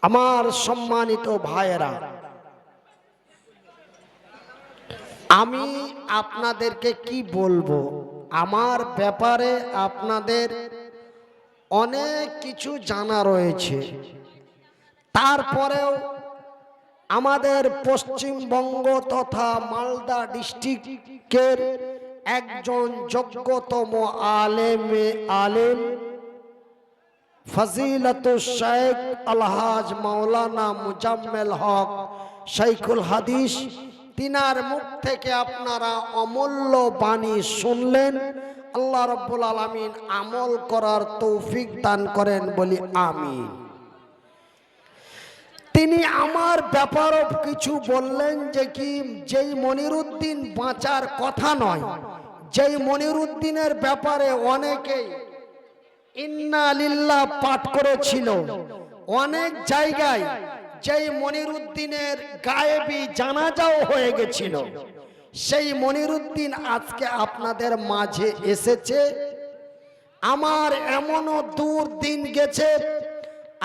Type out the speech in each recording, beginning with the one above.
আমার সম্মানিত ভাইয়েরা, আমি আপনাদেরকে কি বলবো, আমার ব্যাপারে আপনাদের অনেক কিছু জানা রয়েছে। তারপরেও আমাদের পশ্চিমবঙ্গ তথা মালদা ডিস্ট্রিক্টের একজন যোগ্যতম আলেম ফজিলতুল শেখ আলহাজ মাওলানা মুজাম্মেল হক শাইখুল হাদিস, তিনার মুখ থেকে আপনারা অমূল্য বাণী শুনলেন। আল্লাহ রাব্বুল আলামিন আমল করার তৌফিক দান করেন, বলি আমিন। তিনি আমার ব্যাপারও কিছু বললেন, যে কি যেই মনিরুদ্দিন বাঁচার কথা নয়, যেই মনিরুদ্দিনের ব্যাপারে অনেকেই ইন্না লিল্লাহ পাঠ করেছিল, অনেক জায়গায় যেই মনিরুদ্দিনের গায়েবী জানাজাও হয়ে গেছিল, সেই মনিরুদ্দিন আজকে আপনাদের মাঝে এসেছে। আমার এমনও দূর দিন গেছে,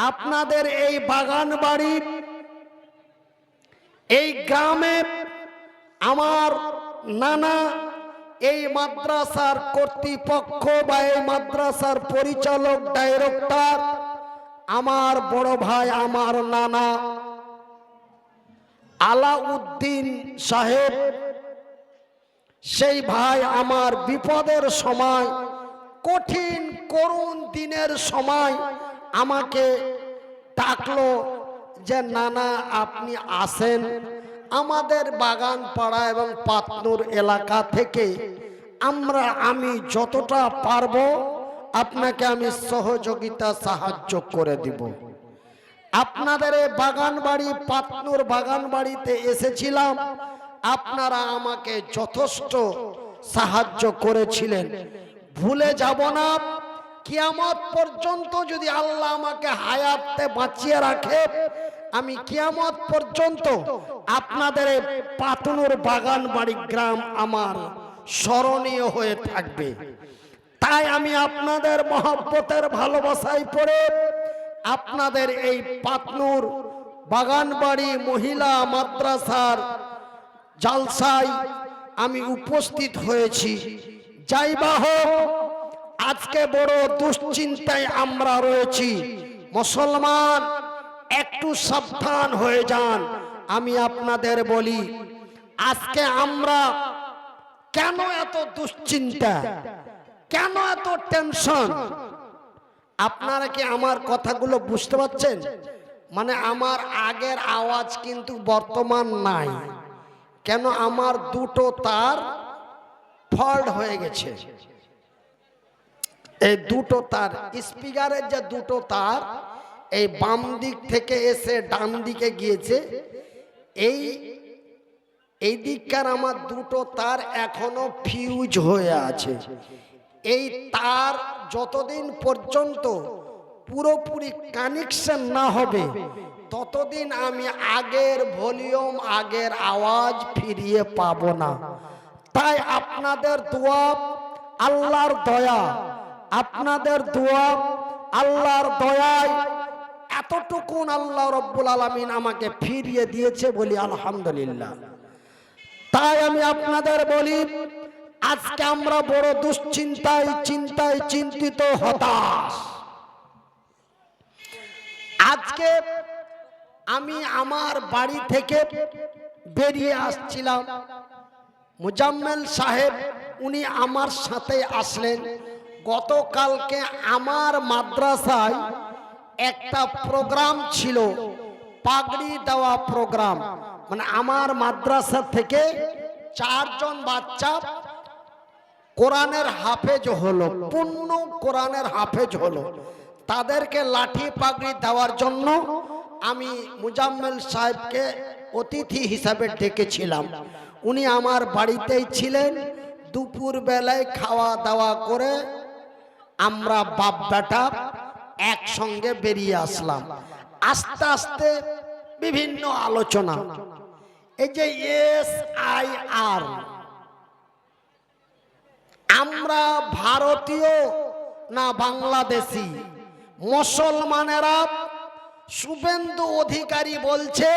আপনাদের এই বাগান বাড়ি এই গ্রামে আমার নানা এই মাদ্রাসার কর্তৃপক্ষ বা এই মাদ্রাসার পরিচালক ডাইরেক্টর, আমার বড় ভাই আমার নানা আলাউদ্দিন সাহেব, সেই ভাই আমার বিপদের সময়, কঠিন করুণ দিনের সময় আমাকে ডাকলো যে নানা আপনি আসেন, আমাদের বাগান পাড়া এবং পাতনুর এলাকা থেকে আমি যতটা পারবো আপনাকে আমি সহযোগিতা সাহায্য করে দিব। আপনাদের এই বাগান বাড়ি পাতনুর বাগান বাড়িতে এসেছিলাম, আপনারা আমাকে যথেষ্ট সাহায্য করেছিলেন, ভুলে যাব না। কিয়ামত পর্যন্ত যদি আল্লাহ আমাকে হায়াতে বাঁচিয়ে রাখে, আমি কিয়ামত পর্যন্ত আপনাদের পাতনুর বাগান বাড়ি গ্রাম আমার স্মরণীয় হয়ে থাকবে। তাই আমি আপনাদের মহব্বতের ভালোবাসায় পড়ে আপনাদের এই পাতনুর বাগান বাড়ি মহিলা মাদ্রাসার জালসায় আমি উপস্থিত হয়েছি। যাই বা হোক, আজকে বড় দুশ্চিন্তায় আমরা রয়েছি। মুসলমান একটু সাবধান হয়ে যান। আমি আপনাদের বলি, আজকে আমরা কেন এত দুশ্চিন্তা, কেন এত টেনশন? আপনারা কি আমার কথাগুলো বুঝতে পারছেন? মানে আমার আগের আওয়াজ কিন্তু বর্তমান নাই, কেন আমার দুটো তার ফল্ট হয়ে গেছে। এই দুটো তার স্পিকারের যে দুটো তার এই বাম দিক থেকে এসে ডান দিকে গিয়েছে, এই দিককার আমার দুটো তার এখনো ফিউজ হয়ে আছে। এই তার যতদিন পর্যন্ত পুরোপুরি কানেকশন না হবে, ততদিন আমি আগের ভলিউম আগের আওয়াজ ফিরিয়ে পাবো না। তাই আপনাদের দোয়া, আল্লাহর দয়া, আপনাদের দোয়া আল্লাহর দয়ায় এতটুকুন আল্লাহ রাব্বুল আলামিন আমাকে ফিরিয়ে দিয়েছে, বলি আলহামদুলিল্লাহ। তাই আমি আপনাদের বলি, আজকে আমরা বড় দুশ্চিন্তায় চিন্তিত, হতাশ। আজকে আমি আমার বাড়ি থেকে বেরিয়ে আসছিলাম, মুজাম্মেল সাহেব উনি আমার সাথে আসলেন। গতকালকে আমার মাদ্রাসায় একটা প্রোগ্রাম ছিল, পাগড়ি দেওয়া প্রোগ্রাম। মানে আমার মাদ্রাসা থেকে 4 জন বাচ্চা কোরআনের হাফেজ হলো, পূর্ণ কোরআনের হাফেজ হলো। তাদেরকে লাঠি পাগড়ি দেওয়ার জন্য আমি মুজাম্মেল সাহেবকে অতিথি হিসাবে ডেকেছিলাম। উনি আমার বাড়িতেই ছিলেন। দুপুর বেলায় খাওয়া দাওয়া করে আমরা বাপ বেটা একসঙ্গে বেরিয়ে আসলাম। আস্তে আস্তে বিভিন্ন আলোচনা, এই যে SIR, আমরা ভারতীয় না বাংলাদেশি, মুসলমানেরা শুভেন্দু অধিকারী বলছে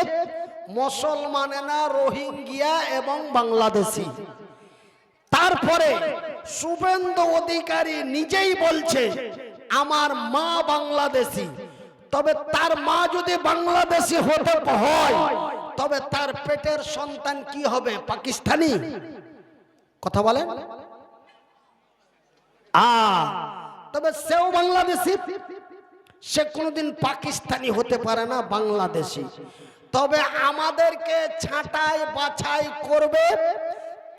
মুসলমানেরা রোহিঙ্গিয়া এবং বাংলাদেশি। তারপরে শুভেন্দু অধিকারী নিজেই বলছে আমার মা বাংলাদেশি। তবে তার মা যদি বাংলাদেশি হতে হয় তবে তার পেটের সন্তান কি হবে? পাকিস্তানি? কথা বলেন। তবে সেও বাংলাদেশি, সে কোনোদিন পাকিস্তানি হতে পারে না, বাংলাদেশি। তবে আমাদেরকে ছাঁটাই বাছাই করবে,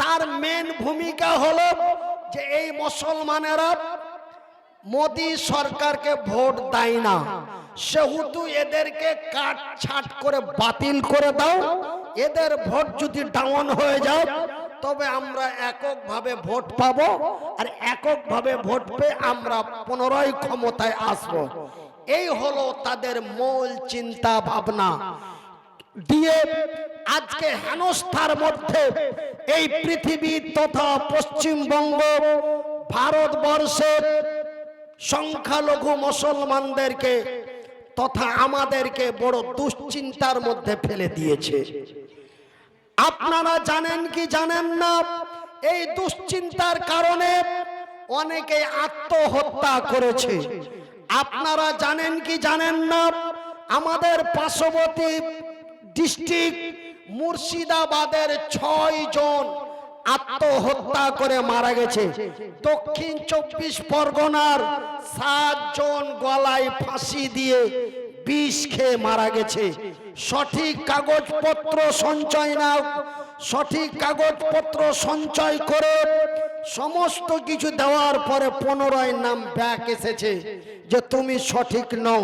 তার মেন ভূমিকা হলো যে এই মুসলমানেরা মোদি সরকারকে ভোট দেয় না, সেহেতু এদেরকে কাট ছাট করে বাতিল করে দাও। এদের ভোট যদি ডাউন হয়ে যায় তবে আমরা এককভাবে ভোট পাবো, আর এককভাবে ভোট পেয়ে আমরা পুনরায় ক্ষমতায় আসবো। এই হলো তাদের মূল চিন্তা ভাবনা দিয়ে আজকে হেনস্থার মধ্যে এই পৃথিবী তথা পশ্চিমবঙ্গ ভারতবর্ষের সংখ্যালঘু মুসলমানদেরকে তথা আমাদেরকে বড় দুশ্চিন্তার মধ্যে ফেলে দিয়েছে। আপনারা জানেন কি জানেন না, এই দুশ্চিন্তার কারণে অনেকে আত্মহত্যা করেছে। আপনারা জানেন কি জানেন না, আমাদের পার্শ্ববর্তী ডিস্ট্রিক্ট মুর্শিদাবাদের 6 জন আত্মহত্যা করে মারা গেছে। দক্ষিণ 24 পরগনার 7 জন গলায় ফাঁসি দিয়ে বিষ খেয়ে মারা গেছে। সঠিক কাগজপত্র সঞ্চয় করে সমস্ত কিছু দেওয়ার পরে পুনরায় নাম ব্যাক এসেছে যে তুমি সঠিক নও।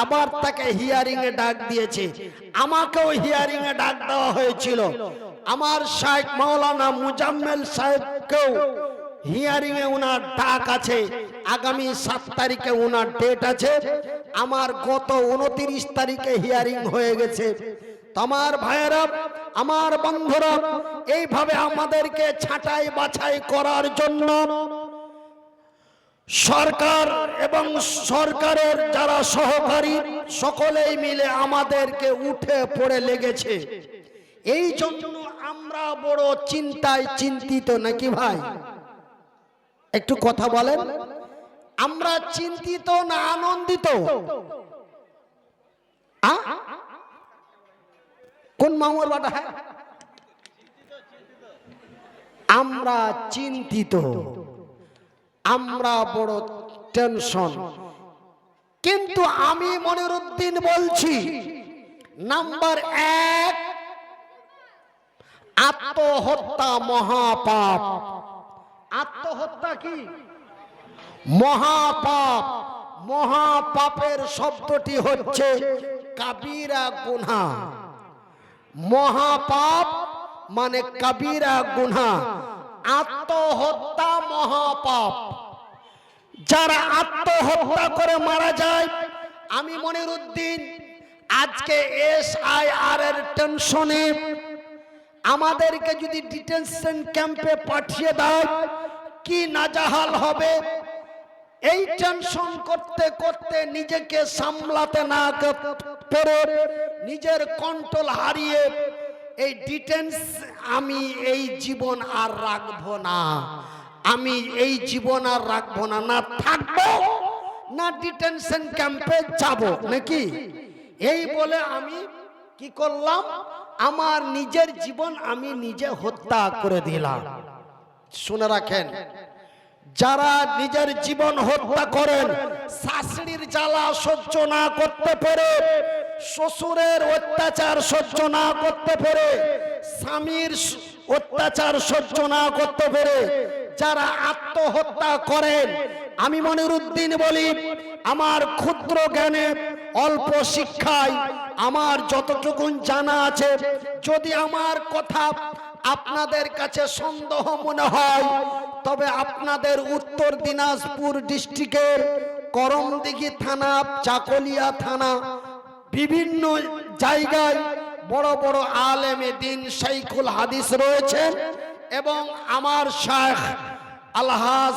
আবার তাকে হিয়ারিং এ ডাক দিয়েছে। আমাকেও হিয়ারিং এ ডাক দেওয়া হয়েছিল। আমার শাইখ মাওলানা মুজাম্মেল সাহেবকেও হিয়ারিং এ উনার ডাক আছে। আগামী 7 তারিখে উনার ডেট আছে। আমার গত 29 তারিখে হিয়ারিং হয়ে গেছে। আমার ভাইয়েরা, আমার বন্ধুরা, এইভাবে আমাদেরকে ছাঁটাই বাছাই করার জন্য সরকার এবং সরকারের যারা সহকারী সকলেই মিলে আমাদেরকে উঠে পড়ে লেগেছে। এই জন্য আমরা বড় চিন্তায় চিন্তিত, নাকি ভাই? একটু কথা বলেন। আমরা চিন্তিত না আনন্দিত? কোন মামুর বাটা? হ্যাঁ, আমরা চিন্তিত, আমরা বড় টেনশন। কিন্তু আমি মনিরুদ্দিন বলছি, নাম্বার 1, আত্মহত্যা মহাপাপ। আত্মহত্যা কি মহাপাপ? মহাপাপের শব্দটি হচ্ছে কাবিরা গুনাহ। মহাপাপ মানে কাবিরা গুনাহ। আত্মহত্যা মহাপাপ। যারা আত্মহত্যা করে মারা যায়, আমি মনিরুদ্দিন আজকে SIR এর টেনশনে আমাদেরকে যদি ডিটেনশন ক্যাম্পে পাঠিয়ে দেয় কি নাজাহাল হবে। এই টেনশন করতে করতে নিজেকে সামলাতে না পেরে নিজের কন্ট্রোল হারিয়ে এই আমি এই জীবন আর রাখবো না, আমি এই জীবন আর রাখবো না, না থাকবো না ডিটেনশন ক্যাম্পে যাব নাকি। এই বলে আমি কি করলাম, আমার নিজের জীবন আমি নিজে হত্যা করে দিলাম। শুনে রাখেন, যারা নিজের জীবন হত্যা করেন, শাশুড়ির জ্বালা সহ্য না করতে পেরে, শ্বশুরের অত্যাচার সহ্য না করতে পেরে, স্বামীর অত্যাচার সহ্য না করতে পেরে যারা আত্মহত্যা করেন, আমি মনিরুদ্দিন বলি, আমার ক্ষুদ্র জ্ঞানে অল্প শিক্ষায় আমার যতটুকু জানা আছে, যদি আমার কথা আপনাদের কাছে সন্দেহ মনে হয় তবে আপনাদের উত্তর দিনাজপুর ডিস্ট্রিক্টের করমদিঘি থানা, চাকলিয়া থানা, বিভিন্ন জায়গায় বড় বড় আলেমে দিন শাইখুল হাদিস রয়েছেন এবং আমার শাইখ আলহাজ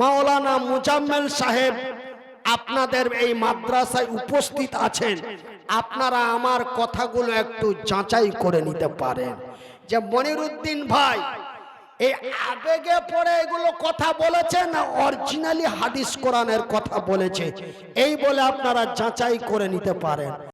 মাওলানা মুজাম্মেল সাহেব আপনাদের এই মাদ্রাসায় উপস্থিত আছেন, আপনারা আমার কথাগুলো একটু যাচাই করে নিতে পারেন যে মনিরুদ্দিন ভাই এই আবেগে পড়ে এগুলো কথা বলেছে না অরিজিনালি হাদিস কোরআনের কথা বলেছে, এই বলে আপনারা যাচাই করে নিতে পারেন।